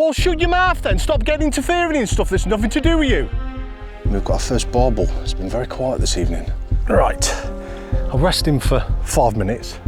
Well, shut your mouth then. Stop getting interfering in stuff that's nothing to do with you. We've got our first barbel. It's been very quiet this evening. Right, I'll rest him for 5 minutes.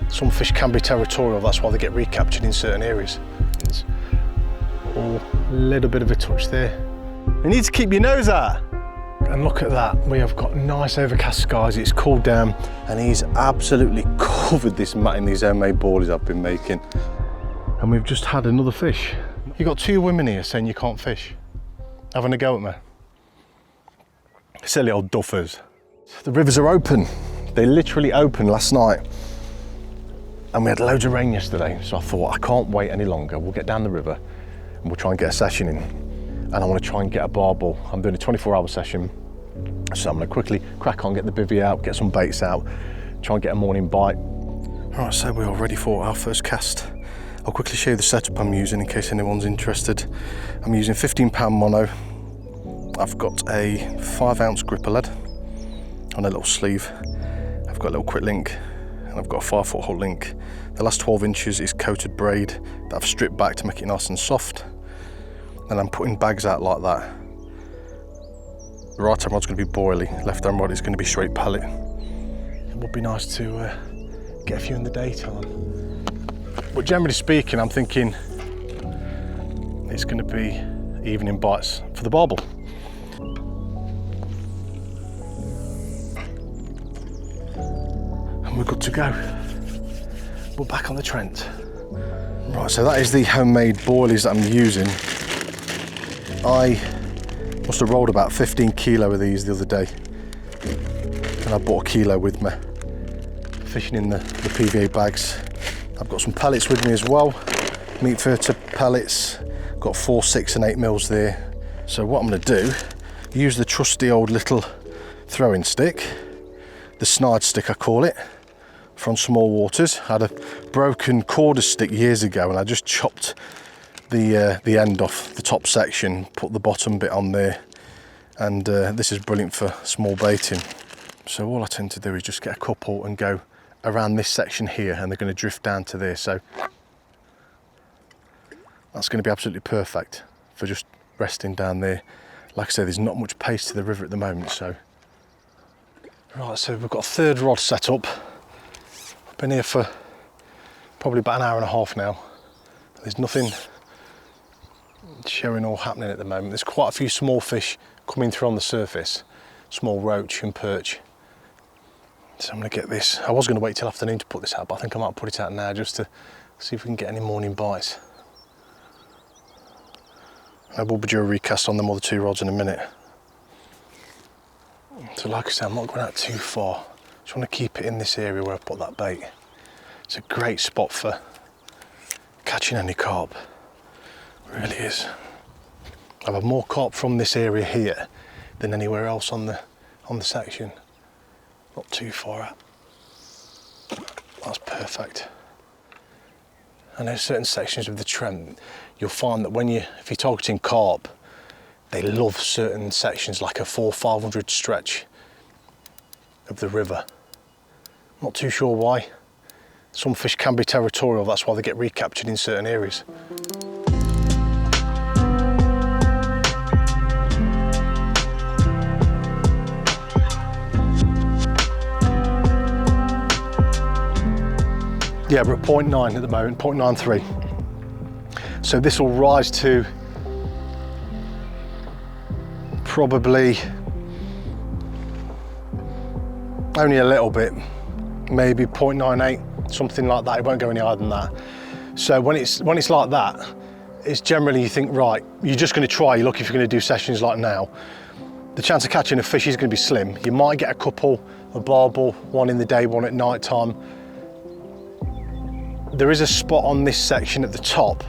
Some fish can be territorial, that's why they get recaptured in certain areas. Oh, a little bit of a touch there. You need to keep your nose out. And look at that, we have got nice overcast skies, it's cooled down, and he's absolutely covered this mat in these homemade boilies I've been making. And we've just had another fish. You've got 2 women here saying you can't fish, having a go at me. Silly old duffers. The rivers are open. They literally opened last night. And we had loads of rain yesterday, so I thought, I can't wait any longer. We'll get down the river and we'll try and get a session in. And I want to try and get a barbel. I'm doing a 24-hour session, so I'm going to quickly crack on, get the bivvy out, get some baits out, try and get a morning bite. Right, so we're all ready for our first cast. I'll quickly show you the setup I'm using in case anyone's interested. I'm using 15-pound mono. I've got a 5-ounce gripper lead on a little sleeve. I've got a little quick link, and I've got a 5-foot hook link. The last 12 inches is coated braid that I've stripped back to make it nice and soft. And I'm putting bags out like that. The right arm rod's going to be boilie, left arm rod is going to be straight pellet. It would be nice to get a few in the daytime. But generally speaking, I'm thinking it's going to be evening bites for the barbel. And we're good to go. We're back on the Trent. Right, so that is the homemade boilies that I'm using. I must have rolled about 15 kilo of these the other day, and I bought a kilo with me, fishing in the PVA bags. I've got some pellets with me as well, meat filter pellets, got 4, 6 and 8 mils there. So what I'm going to do, use the trusty old little throwing stick, the snide stick I call it, from Small Waters. I had a broken quarter stick years ago and I just chopped the end off the top section, put the bottom bit on there, and this is brilliant for small baiting. So all I tend to do is just get a couple and go around this section here, and they're going to drift down to there. So that's going to be absolutely perfect for just resting down there. Like I say, there's not much pace to the river at the moment. So right, so we've got a 3rd rod set up. I've been here for probably about an hour and a half now. There's nothing showing or happening at the moment. There's quite a few small fish coming through on the surface, small roach and perch. So I'm going to get this. I was going to wait till afternoon to put this out, but I think I might put it out now just to see if we can get any morning bites. I will be doing a recast on them other 2 rods in a minute. So like I said, I'm not going out too far. Just want to keep it in this area where I put that bait. It's a great spot for catching any carp. It really is. I've had more carp from this area here than anywhere else on the section. Not too far out. That's perfect. And there's certain sections of the Trent, you'll find that if you're targeting carp, they love certain sections, like a 400-500 stretch of the river. Not too sure why. Some fish can be territorial, that's why they get recaptured in certain areas. Yeah, we're at 0.9 at the moment, 0.93. So this will rise to probably only a little bit, maybe 0.98, something like that. It won't go any higher than that. So when it's like that, it's generally you think, right, you're just going to try, you look if you're going to do sessions like now. The chance of catching a fish is going to be slim. You might get a couple, a barbel, one in the day, one at night time. There is a spot on this section at the top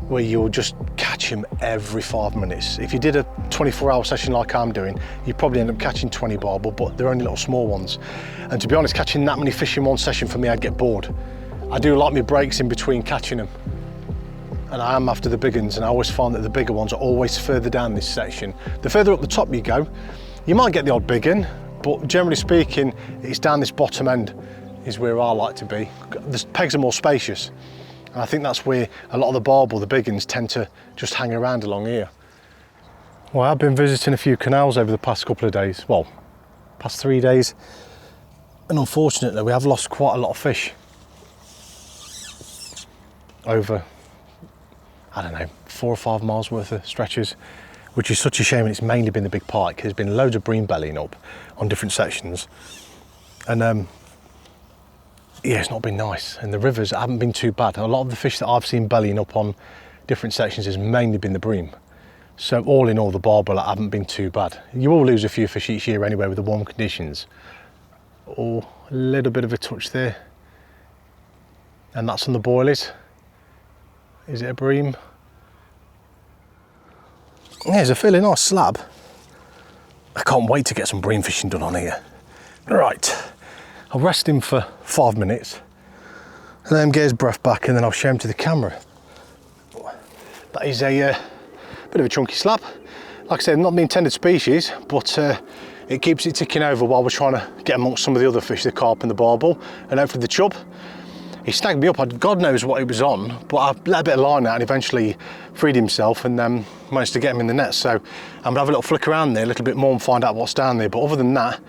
where you'll just catch him every 5 minutes. If you did a 24-hour session like I'm doing, you'd probably end up catching 20 barbel, but they're only little small ones. And to be honest, catching that many fish in one session, for me, I'd get bored. I do like my breaks in between catching them. And I am after the big ones, and I always find that the bigger ones are always further down this section. The further up the top you go, you might get the odd big one, but generally speaking, it's down this bottom end is where I like to be. The pegs are more spacious. And I think that's where a lot of the barbel, the big ones, tend to just hang around along here. Well, I've been visiting a few canals over the past couple of days, well, past 3 days, and unfortunately we have lost quite a lot of fish over, I don't know, 4 or 5 miles worth of stretches, which is such a shame. And it's mainly been the big pike. There's been loads of bream bellying up on different sections, and yeah, it's not been nice. And the rivers haven't been too bad. A lot of the fish that I've seen bellying up on different sections has mainly been the bream. So all in all, the barbel haven't been too bad. You will lose a few fish each year anyway with the warm conditions. Oh, a little bit of a touch there. And that's on the boilies. Is it a bream? Yeah, it's a fairly nice slab. I can't wait to get some bream fishing done on here. Right, I'll rest him for 5 minutes and let him get his breath back, and then I'll show him to the camera. That is a bit of a chunky slab. Like I said, not the intended species, but it keeps it ticking over while we're trying to get amongst some of the other fish, the carp and the barbel, and hopefully the chub. He snagged me up, God knows what he was on, but I let a bit of line out and eventually freed himself and managed to get him in the net. So I'm gonna have a little flick around there a little bit more and find out what's down there. But other than that,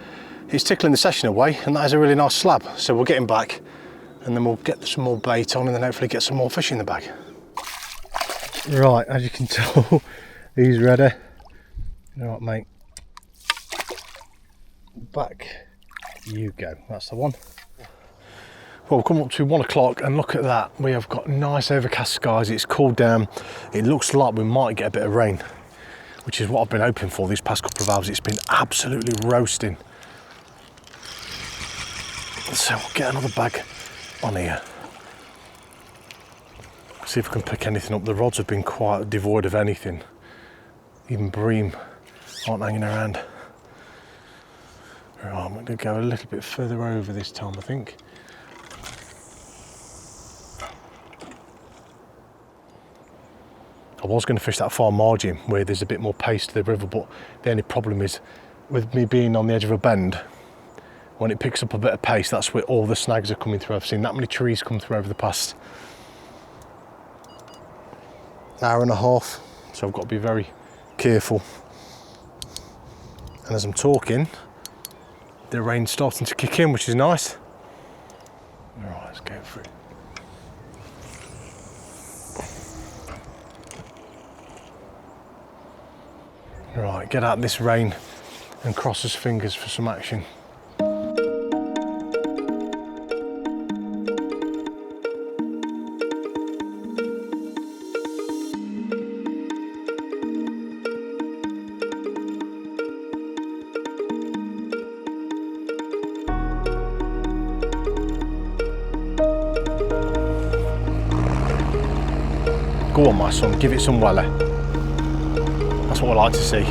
he's tickling the session away, and that is a really nice slab. So we'll get him back and then we'll get some more bait on and then hopefully get some more fish in the bag. Right, as you can tell, he's ready. All right, mate. Back you go, that's the one. Well, we've come up to 1 o'clock and look at that. We have got nice overcast skies. It's cooled down. It looks like we might get a bit of rain, which is what I've been hoping for these past couple of hours. It's been absolutely roasting. So we'll get another bag on here. See if we can pick anything up. The rods have been quite devoid of anything. Even bream aren't hanging around. Right, I'm going to go a little bit further over this time, I think. I was going to fish that far margin where there's a bit more pace to the river, but the only problem is with me being on the edge of a bend, when it picks up a bit of pace, that's where all the snags are coming through. I've seen that many trees come through over the past hour and a half, so I've got to be very careful. And as I'm talking, the rain's starting to kick in, which is nice. All right, let's go for it. Right, get out this rain and cross his fingers for some action. Go on, my son, give it some weller. That's what I like to see.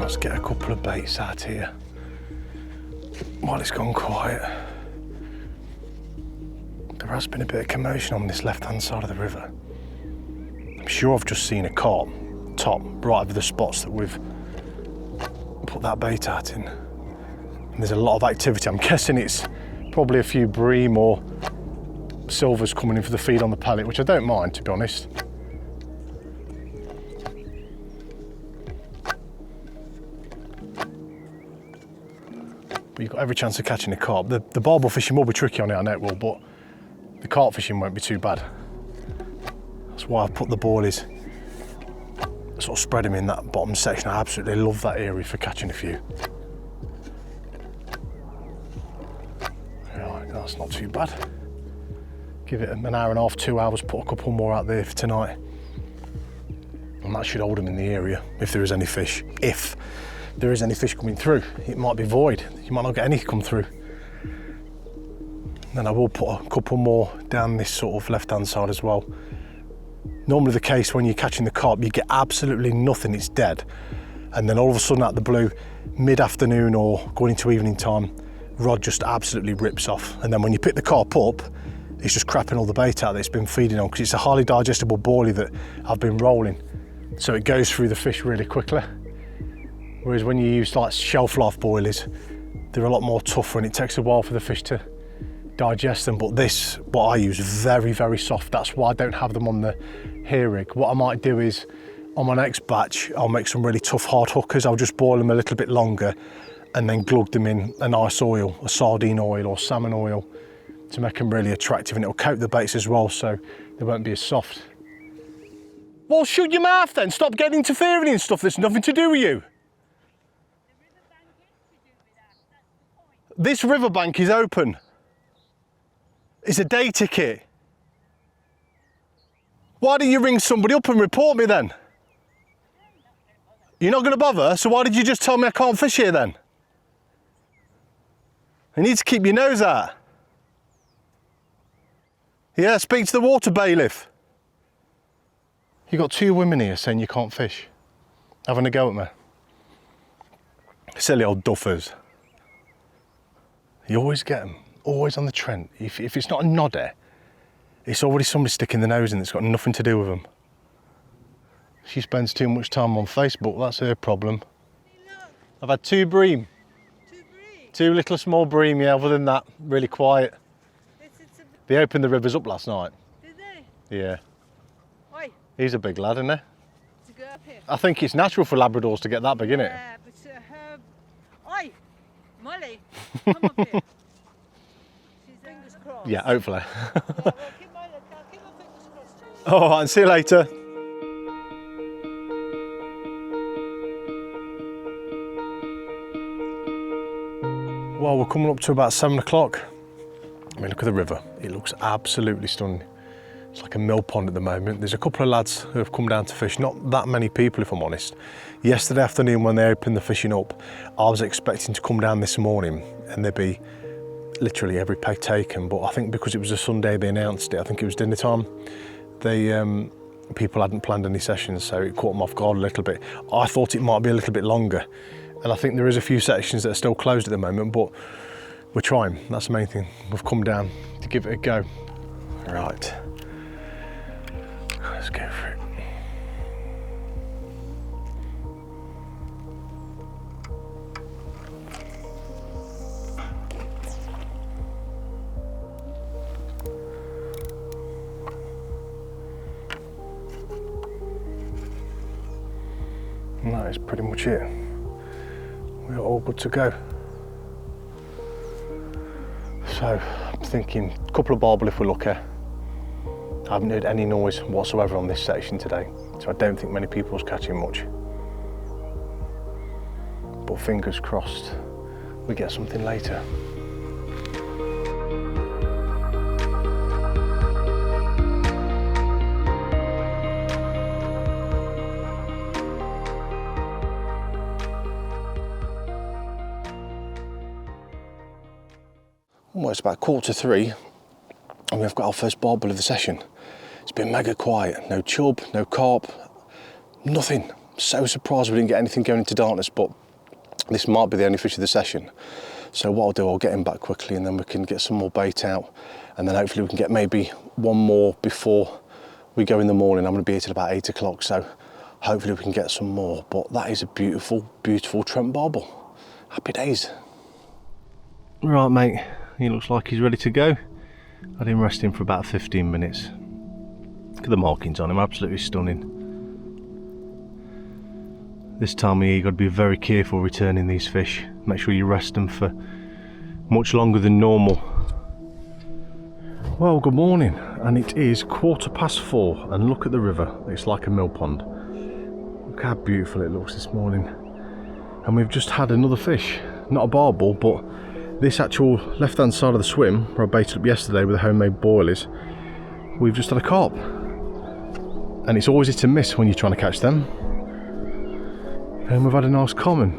Let's get a couple of baits out here while it's gone quiet. There has been a bit of commotion on this left-hand side of the river. I'm sure I've just seen a carp top right over the spots that we've put that bait out in. And there's a lot of activity. I'm guessing it's probably a few bream or silvers coming in for the feed on the pallet, which I don't mind, to be honest. But you've got every chance of catching a carp. The barbel fishing will be tricky on it, I know it will, but the carp fishing won't be too bad. That's why I've put the boilies, sort of spread them in that bottom section. I absolutely love that area for catching a few. Right, that's not too bad. Give it an hour and a half, 2 hours, put a couple more out there for tonight. And that should hold them in the area if there is any fish. If there is any fish coming through, it might be void. You might not get any come through. Then I will put a couple more down this sort of left-hand side as well. Normally the case when you're catching the carp, you get absolutely nothing, it's dead. And then all of a sudden out the blue, mid-afternoon or going into evening time, rod just absolutely rips off. And then when you pick the carp up, it's just crapping all the bait out that it's been feeding on, because it's a highly digestible boilie that I've been rolling. So it goes through the fish really quickly. Whereas when you use like shelf life boilies, they're a lot more tougher and it takes a while for the fish to digest them. But this, what I use, very, very soft. That's why I don't have them on the hair rig. What I might do is, on my next batch, I'll make some really tough hard hookers. I'll just boil them a little bit longer and then glug them in a nice oil, a sardine oil or salmon oil, to make them really attractive, and it'll coat the baits as well, so they won't be as soft. Well, shut your mouth then. Stop getting interfering in stuff that's nothing to do with you. This riverbank is open. It's a day ticket. Why don't you ring somebody up and report me then? You're not going to bother, so why did you just tell me I can't fish here then? You need to keep your nose out. Yeah, speak to the water bailiff. You got 2 women here saying you can't fish, having a go at me. Silly old duffers. You always get them, always on the Trent. If it's not a nodder, it's already somebody sticking their nose in that's got nothing to do with them. She spends too much time on Facebook, that's her problem. I've had 2 bream. 2 bream? 2 little small bream, yeah, other than that, really quiet. They opened the rivers up last night. Did they? Yeah. Oi. He's a big lad, isn't he? To go up here. I think it's natural for Labradors to get that big, isn't it? Yeah, but Oi, Molly, come up here. She's fingers crossed. Yeah, hopefully. Yeah, well, keep my fingers crossed too. All right, see you later. Well, we're coming up to about 7 o'clock. I mean, look at the river. It looks absolutely stunning. It's like a mill pond at the moment. There's a couple of lads who have come down to fish, not that many people if I'm honest. Yesterday afternoon when they opened the fishing up, I was expecting to come down this morning and there'd be literally every peg taken, but I think because it was a Sunday they announced it, I think it was dinner time, people hadn't planned any sessions, so it caught them off guard a little bit. I thought it might be a little bit longer, and I think there is a few sections that are still closed at the moment, but we're trying, that's the main thing. We've come down to give it a go. Right, let's go for it. And that is pretty much it. We're all good to go. So I'm thinking a couple of barbel if we're lucky. I haven't heard any noise whatsoever on this section today, so I don't think many people's catching much. But fingers crossed we get something later. Well, it's about 2:45 and we've got our first barbel of the session. It's been mega quiet, no chub, no carp, nothing. So surprised we didn't get anything going into darkness, but this might be the only fish of the session. So what I'll do, I'll get him back quickly and then we can get some more bait out, and then hopefully we can get maybe one more before we go in the morning. I'm going to be here till about 8 o'clock, so hopefully we can get some more. But that is a beautiful, beautiful Trent barbel. Happy days. Right, mate. He looks like he's ready to go. I didn't rest him for about 15 minutes. Look at the markings on him, absolutely stunning. This time of year you've got to be very careful returning these fish. Make sure you rest them for much longer than normal. Well, good morning, and it is 4:15, and look at the river. It's like a mill pond. Look how beautiful it looks this morning. And we've just had another fish, not a barbel, but this actual left-hand side of the swim, where I baited up yesterday with the homemade boilies, we've just had a carp. And it's always hit and miss when you're trying to catch them. And we've had a nice common.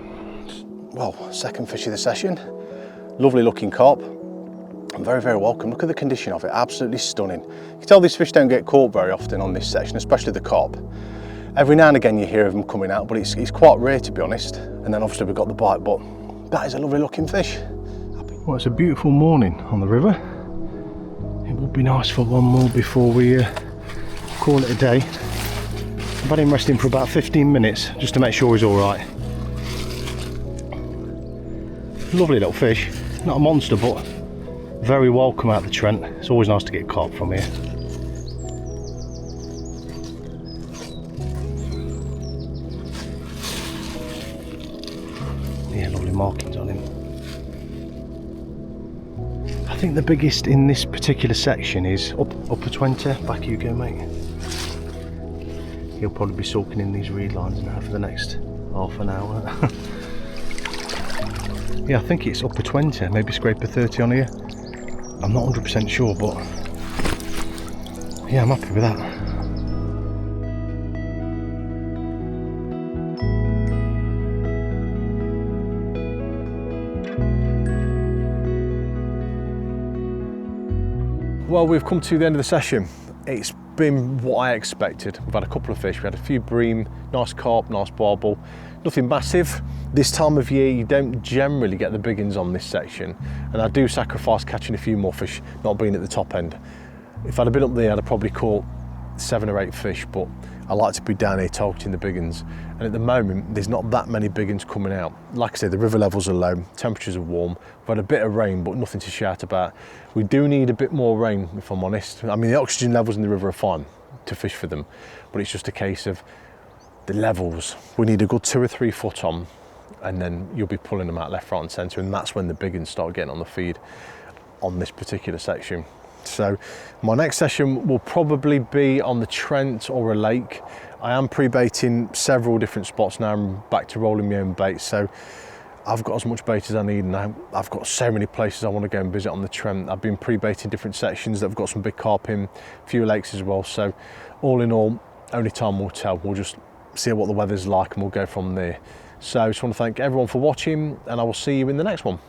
Well, second fish of the session. Lovely looking carp. Very, very welcome. Look at the condition of it, absolutely stunning. You can tell these fish don't get caught very often on this section, especially the carp. Every now and again you hear of them coming out, but it's quite rare to be honest. And then obviously we've got the bite, but that is a lovely looking fish. Well, it's a beautiful morning on the river. It would be nice for one more before we call it a day. I've had him resting for about 15 minutes just to make sure he's all right. Lovely little fish, not a monster, but very welcome out the Trent. It's always nice to get carp from here. Yeah, lovely markings on him. I think the biggest in this particular section is upper 20. Back you go, mate. He'll probably be sulking in these reed lines now for the next half an hour. Yeah, I think it's upper 20, maybe scrape a 30 on here. I'm not 100% sure, but yeah, I'm happy with that. Well, we've come to the end of the session. It's been what I expected. We've had a couple of fish. We had a few bream, nice carp, nice barbel. Nothing massive. This time of year, you don't generally get the big ones on this section, and I do sacrifice catching a few more fish, not being at the top end. If I'd have been up there, I'd have probably caught 7 or 8 fish, but I like to be down here targeting the big ones. And at the moment, there's not that many big ones coming out. Like I said, the river levels are low, temperatures are warm. We've had a bit of rain, but nothing to shout about. We do need a bit more rain, if I'm honest. I mean, the oxygen levels in the river are fine to fish for them, but it's just a case of the levels. We need a good 2 or 3 foot on, and then you'll be pulling them out left, right and centre, and that's when the big ones start getting on the feed on this particular section. So my next session will probably be on the Trent or a lake. I am pre-baiting several different spots now. I'm back to rolling my own bait, so I've got as much bait as I need, and I've got so many places I want to go and visit on the Trent. I've been pre-baiting different sections that have got some big carp in, a few lakes as well. So all in all, only time will tell. We'll just see what the weather's like and we'll go from there. So I just want to thank everyone for watching, and I will see you in the next one.